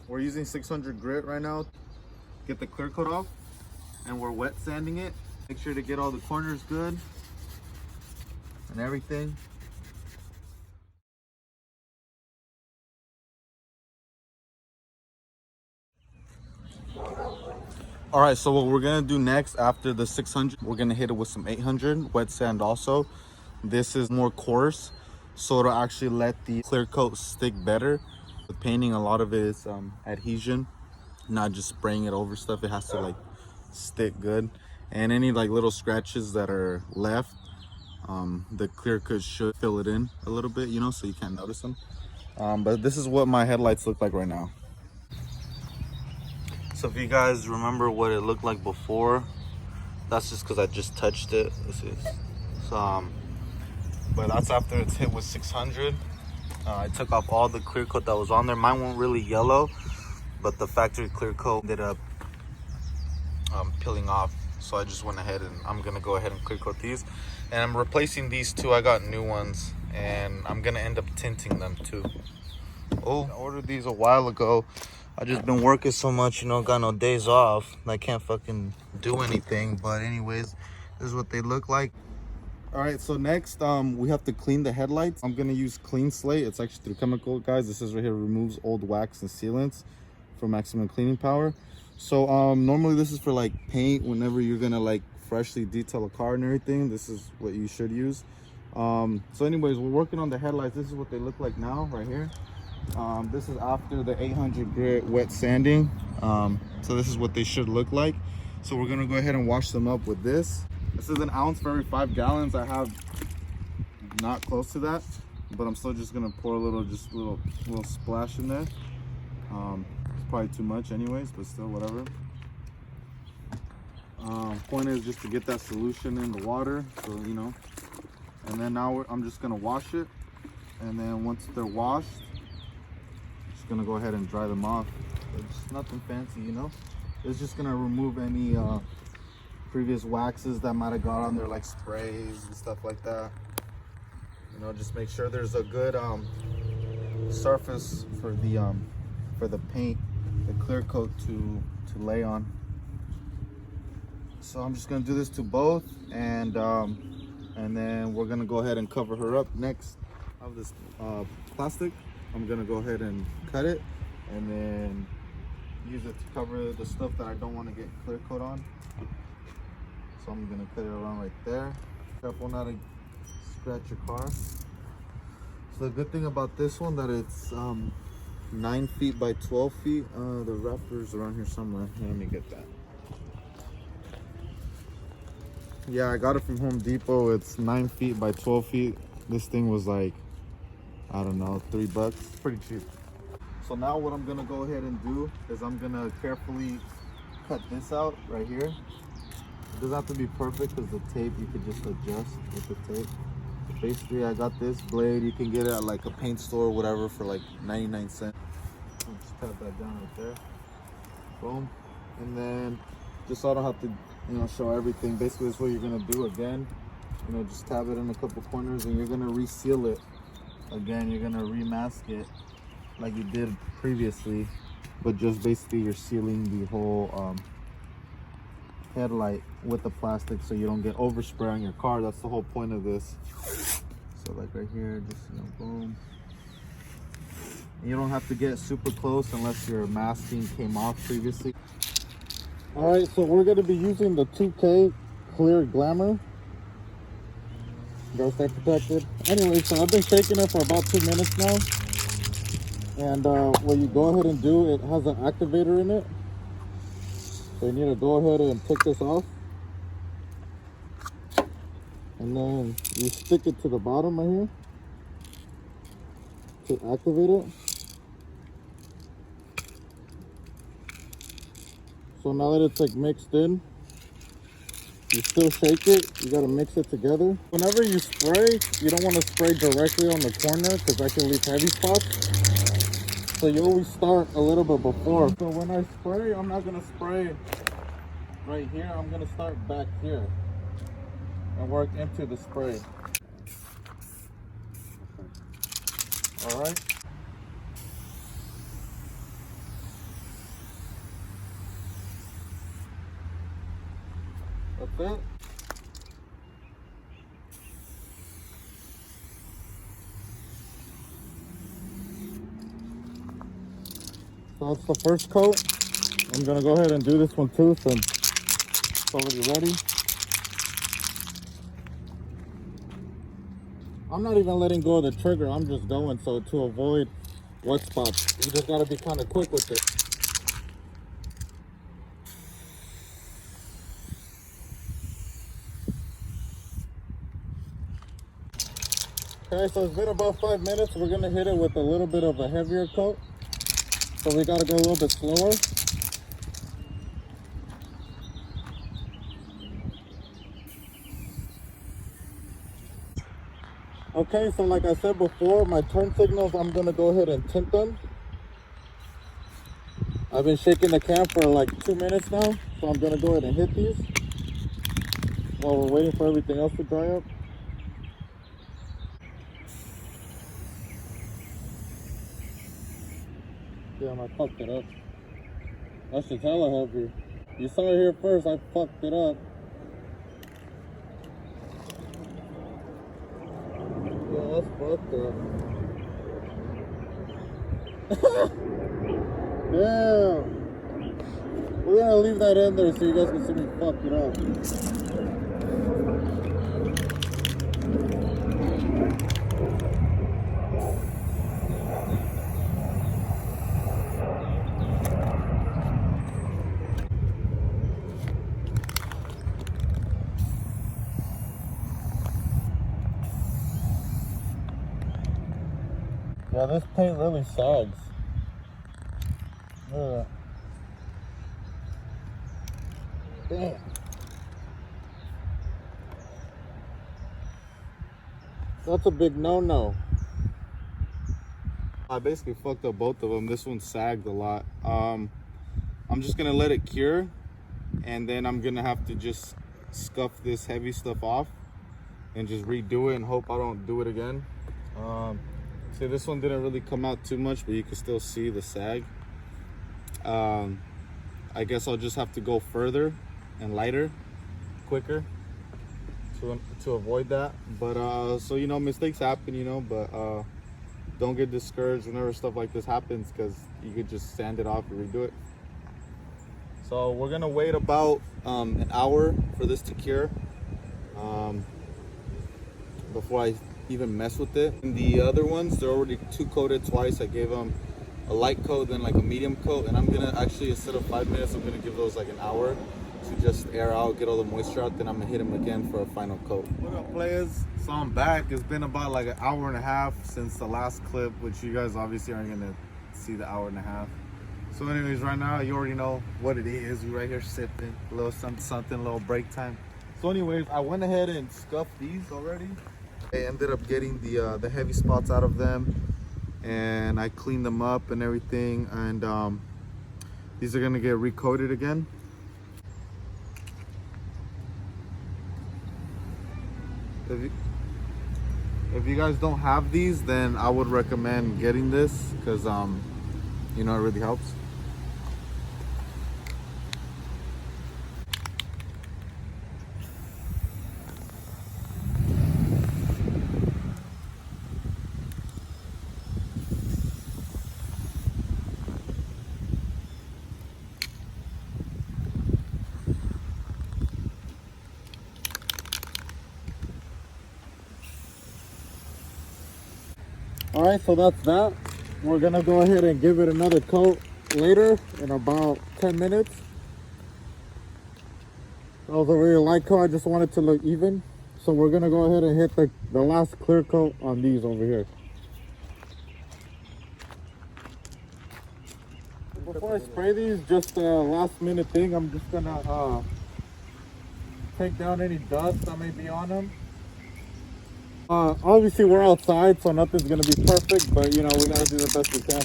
We're using 600 grit right now. Get the clear coat off, and we're wet sanding it. Make sure to get all the corners good and everything. All right, so what we're gonna do next after the 600, we're gonna hit it with some 800 wet sand also. This is more coarse, so it'll actually let the clear coat stick better. With painting, a lot of it is adhesion, not just spraying it over stuff. It has to like stick good. And any like little scratches that are left, the clear coat should fill it in a little bit, you know, so you can't notice them. But this is what my headlights look like right now. So if you guys remember what it looked like before, that's just because I just touched it. This is but that's after it's hit with 600. I took off all the clear coat that was on there. Mine won't really yellow, but the factory clear coat ended up peeling off. So I just went ahead and I'm gonna go ahead and clear coat these, and I'm replacing these two. I got new ones, and I'm gonna end up tinting them too. Oh, I ordered these a while ago. I just been working so much, you know, got no days off. I can't fucking do anything. But anyways, this is what they look like. All right, so next we have to clean the headlights. I'm gonna use clean slate. It's actually through chemical, guys. This is right here, removes old wax and sealants for maximum cleaning power. So normally this is for like paint, whenever you're gonna like freshly detail a car and everything. This is what you should use. So anyways, we're working on the headlights. This is what they look like now right here. This is after the 800 grit wet sanding. So this is what they should look like. So we're gonna go ahead and wash them up with this. This is an ounce for every 5 gallons. I have not close to that, but I'm still just gonna pour a little, just a little splash in there. It's probably too much anyways, but still, whatever. Point is just to get that solution in the water, so you know. And then now I'm just gonna wash it, and then once they're washed, gonna go ahead and dry them off. It's nothing fancy, you know. It's just gonna remove any previous waxes that might have got on there, like sprays and stuff like that. You know, just make sure there's a good surface for the paint, the clear coat to lay on. So I'm just gonna do this to both, and then we're gonna go ahead and cover her up next. I have this plastic. I'm gonna go ahead and cut it and then use it to cover the stuff that I don't want to get clear coat on. So I'm gonna cut it around right there. Careful not to scratch your car. So the good thing about this one that it's 9 feet by 12 feet. The wrapper's around here somewhere. Let me get that. Yeah, I got it from Home Depot. It's 9 feet by 12 feet. This thing was like, I don't know, $3. Pretty cheap. So now what I'm gonna go ahead and do is I'm gonna carefully cut this out right here. It doesn't have to be perfect because the tape you could just adjust with the tape. Basically, I got this blade. You can get it at like a paint store or whatever for like 99 cents. I'll just cut that down right there. Boom. And then just so I don't have to, you know, show everything. Basically, that's what you're gonna do again. You know, just tab it in a couple corners, and you're gonna reseal it. Again, you're gonna remask it like you did previously, but just basically you're sealing the whole headlight with the plastic so you don't get overspray on your car. That's the whole point of this. So like right here, just, you know, boom. You don't have to get super close unless your masking came off previously. All right, so we're gonna be using the 2K Clear Glamour. Gotta stay protected. Anyway, so I've been shaking it for about 2 minutes now. And what you go ahead and do, it has an activator in it. So you need to go ahead and take this off. And then you stick it to the bottom right here to activate it. So now that it's like mixed in, you still shake it. You gotta mix it together. Whenever you spray, you don't want to spray directly on the corner because that can leave heavy spots. So you always start a little bit before. So when I spray, I'm not gonna spray right here. I'm gonna start back here and work into the spray. All right. it. So that's the first coat. I'm gonna go ahead and do this one too since it's already ready. I'm not even letting go of the trigger, I'm just going so to avoid wet spots. You just gotta be kind of quick with it. Okay, so it's been about 5 minutes. We're gonna hit it with a little bit of a heavier coat. So we gotta go a little bit slower. Okay, so like I said before, my turn signals, I'm gonna go ahead and tint them. I've been shaking the cam for like 2 minutes now, so I'm gonna go ahead and hit these while we're waiting for everything else to dry up. Damn, I fucked it up. That shit's hella heavy. You saw it here first, I fucked it up. Yeah, that's fucked up. Damn. We're gonna leave that in there so you guys can see me fuck it up. Yeah, this paint really sags. Look at that. Damn. That's a big no-no. I basically fucked up both of them. This one sagged a lot. I'm just gonna let it cure, and then I'm gonna have to just scuff this heavy stuff off and just redo it and hope I don't do it again. See, this one didn't really come out too much, but you can still see the sag. I guess I'll just have to go further and lighter, quicker to avoid that. But so, you know, mistakes happen, you know, but don't get discouraged whenever stuff like this happens, because you could just sand it off and redo it. So we're gonna wait about an hour for this to cure before I even mess with it. And the other ones, they're already 2-coated twice. I gave them a light coat, then like a medium coat, and I'm gonna actually, instead of 5 minutes, I'm gonna give those like an hour to just air out, get all the moisture out, then I'm gonna hit them again for a final coat. What up, players? So I'm back. It's been about like an hour and a half since the last clip, which you guys obviously aren't gonna see the hour and a half. So anyways, right now you already know what it is. We right here sipping a little something, a little break time. So anyways, I went ahead and scuffed these already. I ended up getting the heavy spots out of them, and I cleaned them up and everything, and these are gonna get recoated again. If you guys don't have these, then I would recommend getting this, because you know, it really helps. All right, so that's that. We're gonna go ahead and give it another coat later in about 10 minutes. That was a really light coat. I just wanted to look even. So we're gonna go ahead and hit the last clear coat on these over here. Before I spray these, just a last minute thing, I'm just gonna take down any dust that may be on them. Obviously we're outside, so nothing's gonna be perfect, but you know, we gotta do the best we can.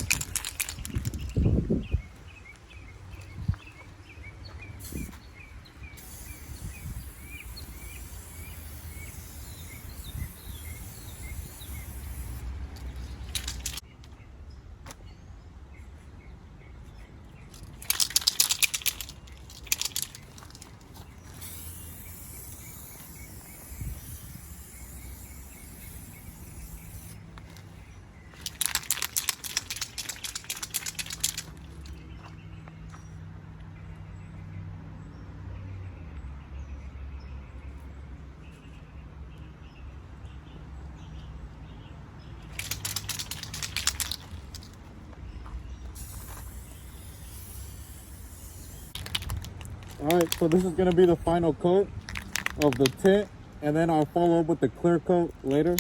All right, so this is gonna be the final coat of the tint, and then I'll follow up with the clear coat later.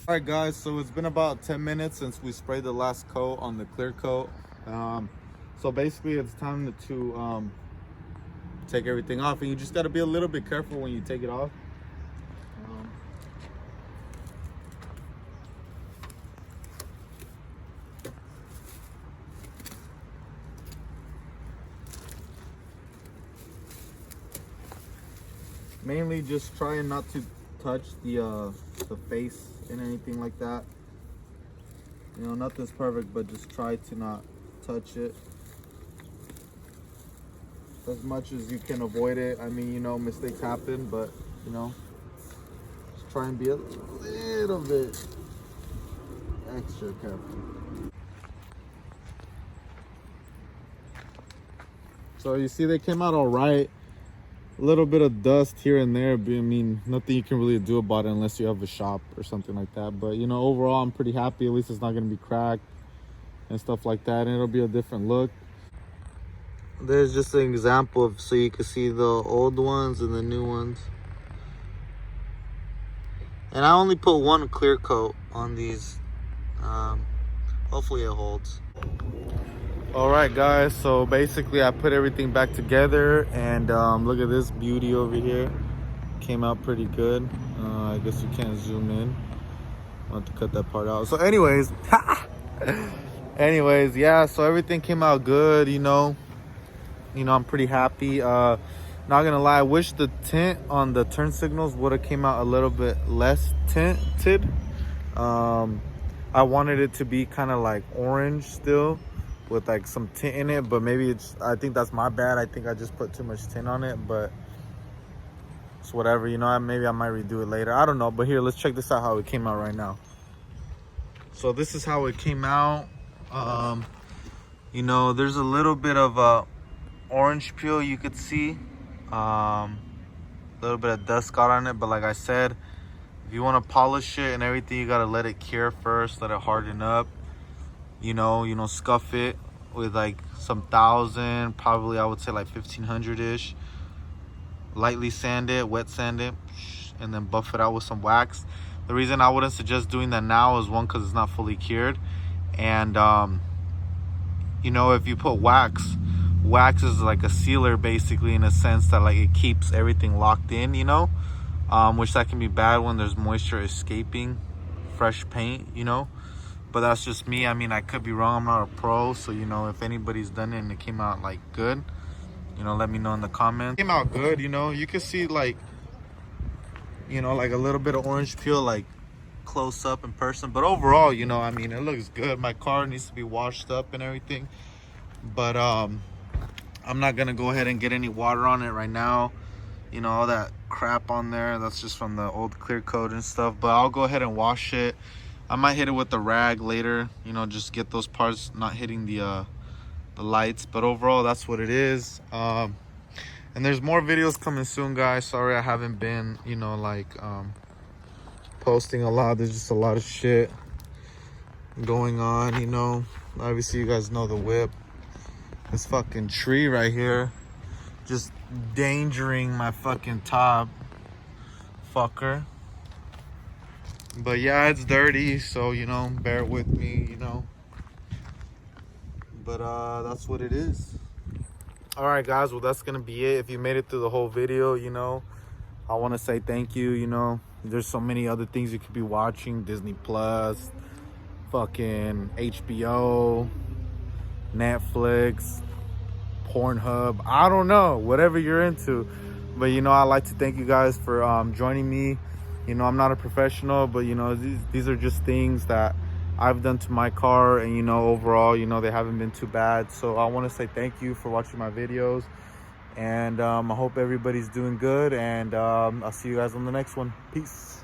All right guys, so it's been about 10 minutes since we sprayed the last coat on the clear coat. So basically it's time to take everything off, and you just got to be a little bit careful when you take it off. Mainly just trying not to touch the face and anything like that. You know, nothing's perfect, but just try to not touch it as much as you can avoid it. I mean, you know, mistakes happen, but you know, just try and be a little bit extra careful. So you see, they came out all right. A little bit of dust here and there, but I mean, nothing you can really do about it unless you have a shop or something like that. But you know, overall I'm pretty happy. At least it's not going to be cracked and stuff like that, and it'll be a different look. There's just an example of, so you can see the old ones and the new ones. And I only put one clear coat on these. Hopefully it holds. All right guys, so basically I put everything back together, and look at this beauty over here. Came out pretty good. I guess you can't zoom in. I'll have to cut that part out. So anyways, yeah, so everything came out good. You know, I'm pretty happy. Not gonna lie, I wish the tint on the turn signals would have came out a little bit less tinted. I wanted it to be kind of like orange still, with like some tint in it, but maybe I think that's my bad. I think I just put too much tint on it, but it's whatever, you know. Maybe I might redo it later, I don't know. But here, let's check this out, how it came out right now. So this is how it came out. You know, there's a little bit of orange peel you could see, a little bit of dust got on it, but like I said, if you want to polish it and everything, you got to let it cure first, let it harden up. You know, scuff it with like some 1,000, probably I would say like 1,500-ish. Lightly sand it, wet sand it, and then buff it out with some wax. The reason I wouldn't suggest doing that now is, one, because it's not fully cured, and you know, if you put wax is like a sealer basically, in a sense that like it keeps everything locked in, you know, which that can be bad when there's moisture escaping fresh paint, you know. But that's just me. I mean, I could be wrong. I'm not a pro. So, you know, if anybody's done it and it came out like good, you know, let me know in the comments. It came out good, you know. You can see like, you know, like a little bit of orange peel like close up in person. But overall, you know, I mean, it looks good. My car needs to be washed up and everything. But I'm not going to go ahead and get any water on it right now. You know, all that crap on there, that's just from the old clear coat and stuff. But I'll go ahead and wash it. I might hit it with the rag later, you know, just get those parts not hitting the lights. But overall, that's what it is. And there's more videos coming soon, guys. Sorry I haven't been, you know, like posting a lot. There's just a lot of shit going on, you know. Obviously, you guys know the whip. This fucking tree right here, just endangering my fucking top, fucker. But yeah, it's dirty, so, you know, bear with me, you know. But that's what it is. All right, guys, well, that's gonna be it. If you made it through the whole video, you know, I want to say thank you. You know, there's so many other things you could be watching: Disney Plus, fucking HBO, Netflix, Pornhub, I don't know, whatever you're into. But, you know, I'd like to thank you guys for joining me. You know, I'm not a professional, but, you know, these are just things that I've done to my car, and, you know, overall, you know, they haven't been too bad. So I want to say thank you for watching my videos, and I hope everybody's doing good, and I'll see you guys on the next one. Peace.